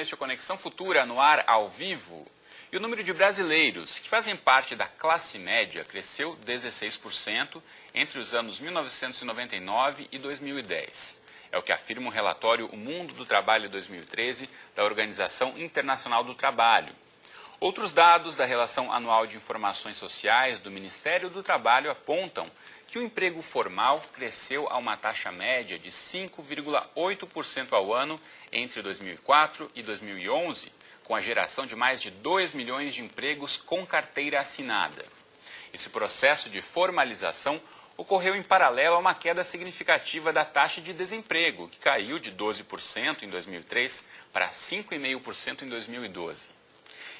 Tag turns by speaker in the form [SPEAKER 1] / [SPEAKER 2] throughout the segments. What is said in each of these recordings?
[SPEAKER 1] este Conexão Futura no ar ao vivo. E o número de brasileiros que fazem parte da classe média cresceu 16% entre os anos 1999 e 2010. É o que afirma o relatório O Mundo do Trabalho 2013 da Organização Internacional do Trabalho. Outros dados da Relação Anual de Informações Sociais do Ministério do Trabalho apontam que o emprego formal cresceu a uma taxa média de 5,8% ao ano entre 2004 e 2011, com a geração de mais de 2 milhões de empregos com carteira assinada. Esse processo de formalização ocorreu em paralelo a uma queda significativa da taxa de desemprego, que caiu de 12% em 2003 para 5,5% em 2012.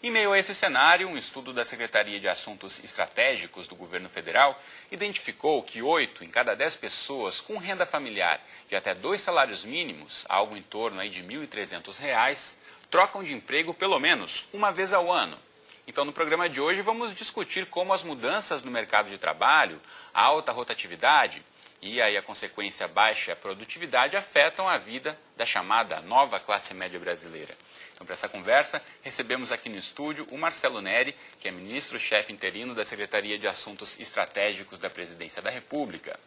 [SPEAKER 1] Em meio a esse cenário, um estudo da Secretaria de Assuntos Estratégicos do Governo Federal identificou que 8 em cada 10 pessoas com renda familiar de até 2 salários mínimos, algo em torno aí de R$ 1.300, trocam de emprego pelo menos uma vez ao ano. Então, no programa de hoje, vamos discutir como as mudanças no mercado de trabalho, a alta rotatividade e aí a consequência baixa produtividade afetam a vida da chamada nova classe média brasileira. Então, para essa conversa, recebemos aqui no estúdio o Marcelo Neri, que é ministro-chefe interino da Secretaria de Assuntos Estratégicos da Presidência da República.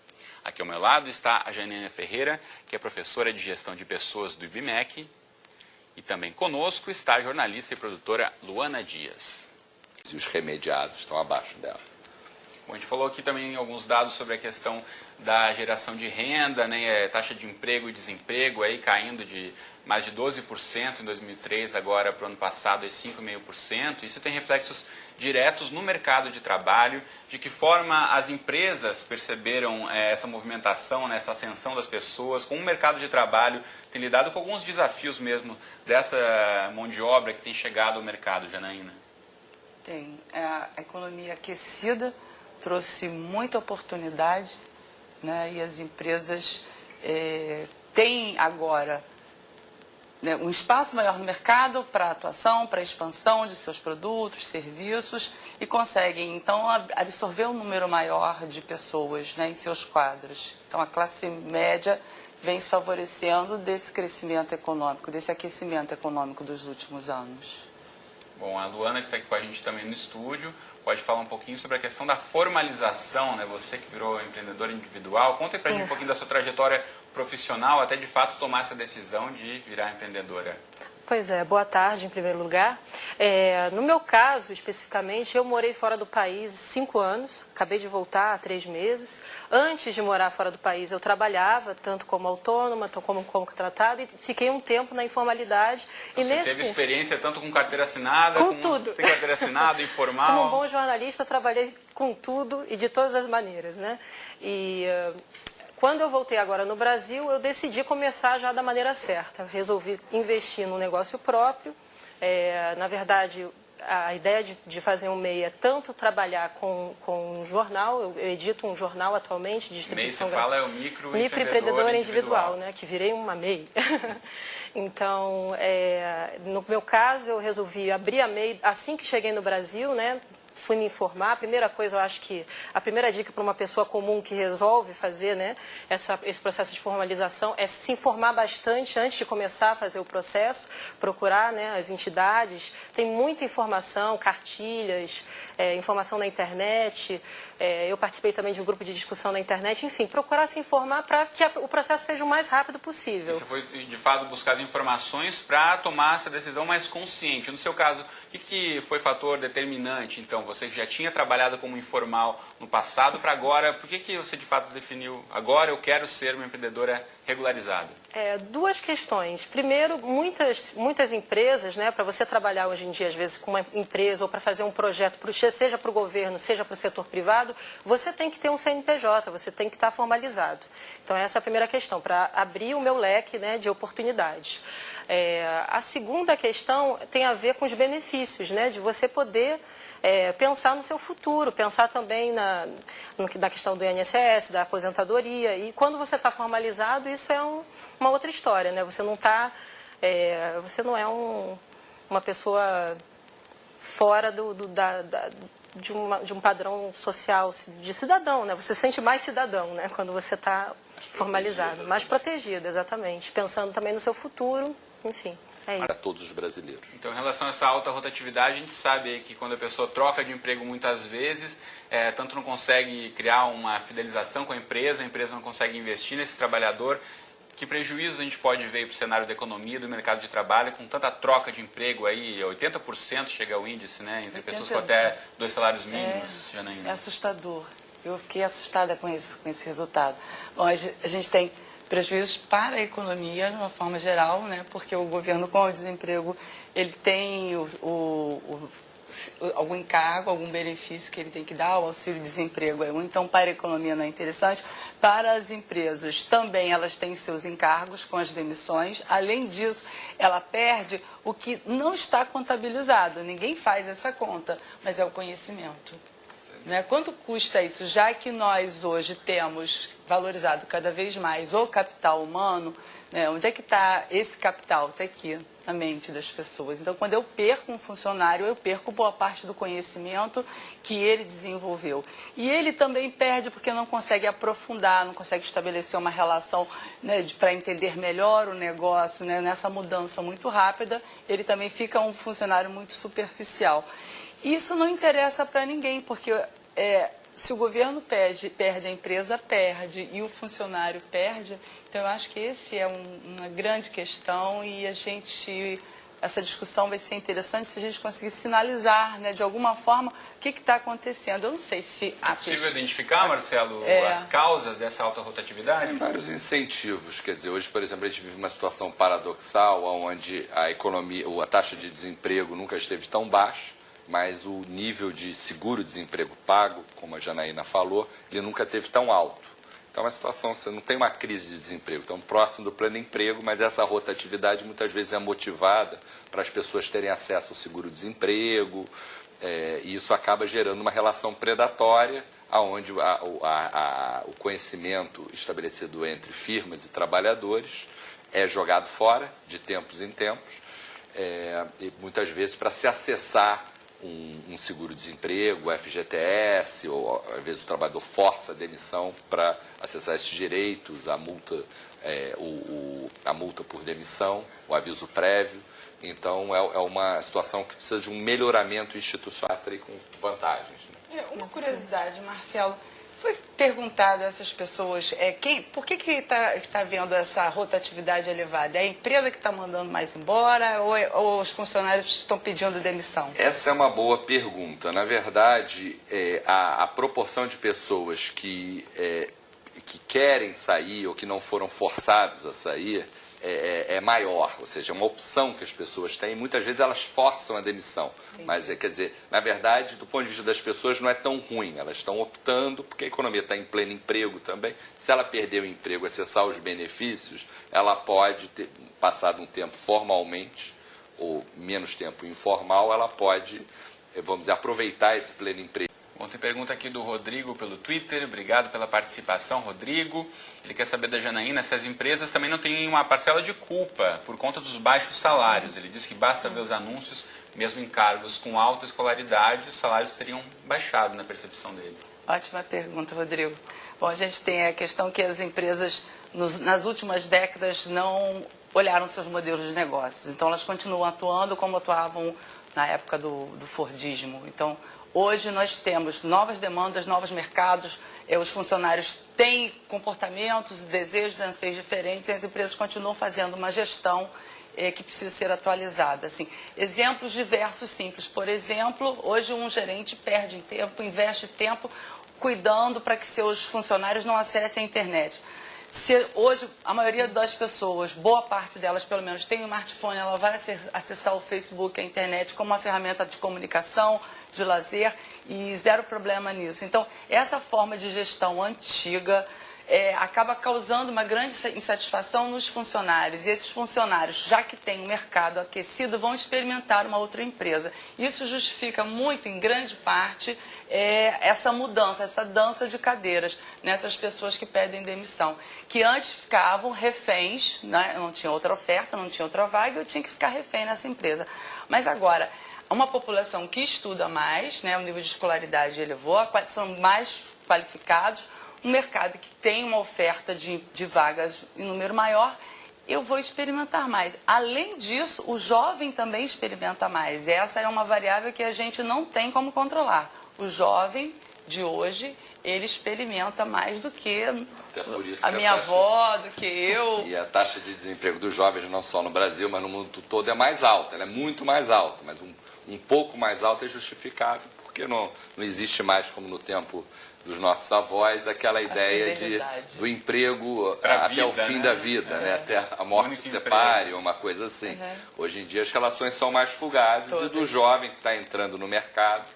[SPEAKER 1] Aqui ao meu lado está a Janina Ferreira, que é professora de Gestão de Pessoas do IBMEC. E também conosco está a jornalista e produtora Luana Dias.
[SPEAKER 2] E os remediados estão abaixo dela.
[SPEAKER 1] Bom, a gente falou aqui também alguns dados sobre a questão da geração de renda, né, taxa de emprego e desemprego aí caindo de mais de 12% em 2003, agora para o ano passado é 5,5%. Isso tem reflexos diretos no mercado de trabalho. De que forma as empresas perceberam essa movimentação, né, essa ascensão das pessoas, como o mercado de trabalho tem lidado com alguns desafios mesmo dessa mão de obra que tem chegado ao mercado, Janaína?
[SPEAKER 3] Tem. A economia aquecida trouxe muita oportunidade, né, e as empresas têm agora um espaço maior no mercado para atuação, para expansão de seus produtos, serviços e conseguem, então, absorver um número maior de pessoas, né, em seus quadros. Então, a classe média vem se favorecendo desse crescimento econômico, desse aquecimento econômico dos últimos anos.
[SPEAKER 1] Bom, a Luana, que está aqui com a gente também no estúdio, pode falar um pouquinho sobre a questão da formalização, né? Você que virou empreendedora individual. Conta aí pra gente um pouquinho da sua trajetória profissional até de fato tomar essa decisão de virar empreendedora.
[SPEAKER 4] Pois é, boa tarde em primeiro lugar. No meu caso, especificamente, eu morei fora do país 5 anos, acabei de voltar há 3 meses. Antes de morar fora do país, eu trabalhava, tanto como autônoma, tanto como contratada, e fiquei um tempo na informalidade.
[SPEAKER 1] Então, você teve experiência tanto com carteira assinada,
[SPEAKER 4] com tudo.
[SPEAKER 1] Sem carteira assinada, informal?
[SPEAKER 4] Como um bom jornalista, trabalhei com tudo e de todas as maneiras, né? Quando eu voltei agora no Brasil, eu decidi começar já da maneira certa. Eu resolvi investir num negócio próprio. Na verdade, a ideia de fazer um MEI é tanto trabalhar com um jornal, eu edito um jornal atualmente de distribuição...
[SPEAKER 1] MEI, você fala, é o
[SPEAKER 4] microempreendedor individual, né, que virei uma MEI. Então, no meu caso, eu resolvi abrir a MEI assim que cheguei no Brasil, né? Fui me informar. A primeira coisa, eu acho que a primeira dica para uma pessoa comum que resolve fazer, né, esse processo de formalização é se informar bastante antes de começar a fazer o processo, procurar, né, as entidades. Tem muita informação, cartilhas, informação na internet. Eu participei também de um grupo de discussão na internet. Enfim, procurar se informar para que o processo seja o mais rápido possível.
[SPEAKER 1] Você foi, de fato, buscar as informações para tomar essa decisão mais consciente. No seu caso, o que foi fator determinante, então? Você já tinha trabalhado como informal no passado para agora, por que você de fato definiu, agora eu quero ser uma empreendedora regularizada?
[SPEAKER 4] 2 questões. Primeiro, muitas empresas, né, para você trabalhar hoje em dia, às vezes, com uma empresa ou para fazer um projeto, seja para o governo, seja para o setor privado, você tem que ter um CNPJ, você tem que estar formalizado. Então, essa é a primeira questão, para abrir o meu leque, né, de oportunidades. A segunda questão tem a ver com os benefícios, né, de você poder pensar no seu futuro, pensar também na questão do INSS, da aposentadoria. E quando você está formalizado, isso é uma outra história, né? Você não é uma pessoa fora de um padrão social de cidadão, né? Você se sente mais cidadão, né, quando você está formalizado, mais protegido, exatamente, pensando também no seu futuro, enfim.
[SPEAKER 2] para todos os brasileiros.
[SPEAKER 1] Então, em relação a essa alta rotatividade, a gente sabe aí que quando a pessoa troca de emprego muitas vezes, tanto não consegue criar uma fidelização com a empresa não consegue investir nesse trabalhador. Que prejuízo a gente pode ver para o cenário da economia, do mercado de trabalho, com tanta troca de emprego aí, 80% chega ao índice, né, entre pessoas com até 2 salários mínimos, Janaína?
[SPEAKER 3] É assustador. Eu fiquei assustada com esse resultado. Bom, a gente tem prejuízos para a economia, de uma forma geral, né, porque o governo, com o desemprego, ele tem algum encargo, algum benefício que ele tem que dar, o auxílio-desemprego é um, então para a economia não é interessante. Para as empresas também elas têm seus encargos com as demissões, além disso ela perde o que não está contabilizado, ninguém faz essa conta, mas é o conhecimento. Né? Quanto custa isso? Já que nós hoje temos valorizado cada vez mais o capital humano, né? Onde é que está esse capital? Está aqui, na mente das pessoas. Então, quando eu perco um funcionário, eu perco boa parte do conhecimento que ele desenvolveu. E ele também perde porque não consegue aprofundar, não consegue estabelecer uma relação, né, para entender melhor o negócio, né? Nessa mudança muito rápida, ele também fica um funcionário muito superficial. Isso não interessa para ninguém, porque se o governo perde, a empresa perde e o funcionário perde. Então, eu acho que esse é uma grande questão e essa discussão vai ser interessante se a gente conseguir sinalizar, né, de alguma forma, o que está acontecendo. Eu não sei se...
[SPEAKER 1] É possível identificar, Marcelo, as causas dessa alta rotatividade?
[SPEAKER 2] Tem vários incentivos. Quer dizer, hoje, por exemplo, a gente vive uma situação paradoxal, onde a economia, a taxa de desemprego nunca esteve tão baixa, mas o nível de seguro-desemprego pago, como a Janaína falou, ele nunca esteve tão alto. Então, é uma situação, você não tem uma crise de desemprego, estão próximo do pleno emprego, mas essa rotatividade muitas vezes é motivada para as pessoas terem acesso ao seguro-desemprego, e isso acaba gerando uma relação predatória, onde o conhecimento estabelecido entre firmas e trabalhadores é jogado fora, de tempos em tempos, e muitas vezes para se acessar um seguro-desemprego, o FGTS, ou às vezes o trabalhador força a demissão para acessar esses direitos, a multa, a multa por demissão, o aviso prévio. Então, é uma situação que precisa de um melhoramento institucional com vantagens. Né?
[SPEAKER 3] Uma curiosidade, Marcelo. Foi perguntado a essas pessoas por que está havendo essa rotatividade elevada? É a empresa que está mandando mais embora ou os funcionários estão pedindo demissão?
[SPEAKER 2] Essa é uma boa pergunta. Na verdade, a proporção de pessoas que querem sair ou que não foram forçados a sair é maior, ou seja, é uma opção que as pessoas têm. Muitas vezes elas forçam a demissão, mas quer dizer, na verdade, do ponto de vista das pessoas não é tão ruim, elas estão optando, porque a economia está em pleno emprego também. Se ela perder o emprego, acessar os benefícios, ela pode ter passado um tempo formalmente ou menos tempo informal, ela pode, vamos dizer, aproveitar esse pleno emprego.
[SPEAKER 1] Bom, tem pergunta aqui do Rodrigo pelo Twitter. Obrigado pela participação, Rodrigo. Ele quer saber da Janaína se as empresas também não têm uma parcela de culpa por conta dos baixos salários. Ele diz que basta ver os anúncios, mesmo em cargos com alta escolaridade, os salários teriam baixado na percepção dele.
[SPEAKER 3] Ótima pergunta, Rodrigo. Bom, a gente tem a questão que as empresas, nas últimas décadas, não olharam seus modelos de negócios. Então, elas continuam atuando como atuavam na época do Fordismo. Então, hoje nós temos novas demandas, novos mercados, os funcionários têm comportamentos, desejos, anseios diferentes e as empresas continuam fazendo uma gestão que precisa ser atualizada. Assim, exemplos diversos, simples. Por exemplo, hoje um gerente perde tempo, investe tempo cuidando para que seus funcionários não acessem a internet. Se hoje a maioria das pessoas, boa parte delas pelo menos, tem um smartphone, ela vai acessar o Facebook, a internet como uma ferramenta de comunicação, de lazer e zero problema nisso. Então, essa forma de gestão antiga acaba causando uma grande insatisfação nos funcionários. E esses funcionários, já que tem um mercado aquecido, vão experimentar uma outra empresa. Isso justifica muito, em grande parte, essa mudança, essa dança de cadeiras nessas pessoas que pedem demissão. Que antes ficavam reféns, né? Não tinha outra oferta, não tinha outra vaga, eu tinha que ficar refém nessa empresa. Mas agora, uma população que estuda mais, né? O nível de escolaridade elevou, são mais qualificados, um mercado que tem uma oferta de vagas em número maior, eu vou experimentar mais. Além disso, o jovem também experimenta mais. Essa é uma variável que a gente não tem como controlar. O jovem de hoje, ele experimenta mais do que a minha avó, do que eu.
[SPEAKER 2] E a taxa de desemprego dos jovens, não só no Brasil, mas no mundo todo, é mais alta. Ela é muito mais alta, mas um pouco mais alta é justificável, porque não existe mais, como no tempo dos nossos avós, aquela ideia do emprego até o fim da vida, né? Até a morte se separe, uma coisa assim. Hoje em dia as relações são mais fugazes e do jovem que está entrando no mercado,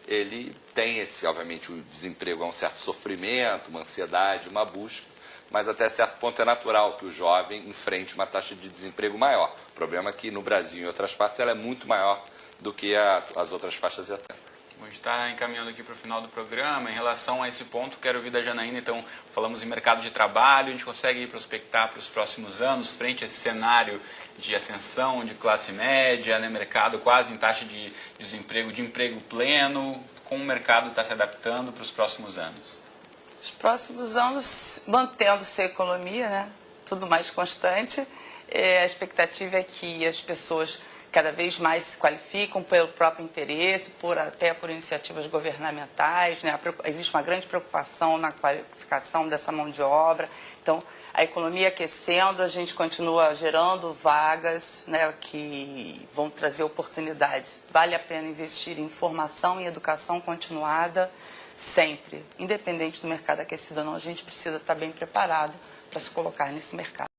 [SPEAKER 2] ele tem obviamente, o desemprego é um certo sofrimento, uma ansiedade, uma busca, mas até certo ponto é natural que o jovem enfrente uma taxa de desemprego maior. O problema é que no Brasil e em outras partes ela é muito maior do que as outras faixas etárias.
[SPEAKER 1] A gente está encaminhando aqui para o final do programa. Em relação a esse ponto, quero ouvir da Janaína. Então, falamos em mercado de trabalho, a gente consegue prospectar para os próximos anos, frente a esse cenário de ascensão, de classe média, né, mercado quase em taxa de desemprego, de emprego pleno, como o mercado está se adaptando para os próximos anos?
[SPEAKER 3] Os próximos anos, mantendo-se a economia, né, tudo mais constante, a expectativa é que as pessoas cada vez mais se qualificam pelo próprio interesse, até por iniciativas governamentais, né? Existe uma grande preocupação na qualificação dessa mão de obra. Então, a economia aquecendo, a gente continua gerando vagas, né, que vão trazer oportunidades. Vale a pena investir em formação e educação continuada sempre. Independente do mercado aquecido ou não, a gente precisa estar bem preparado para se colocar nesse mercado.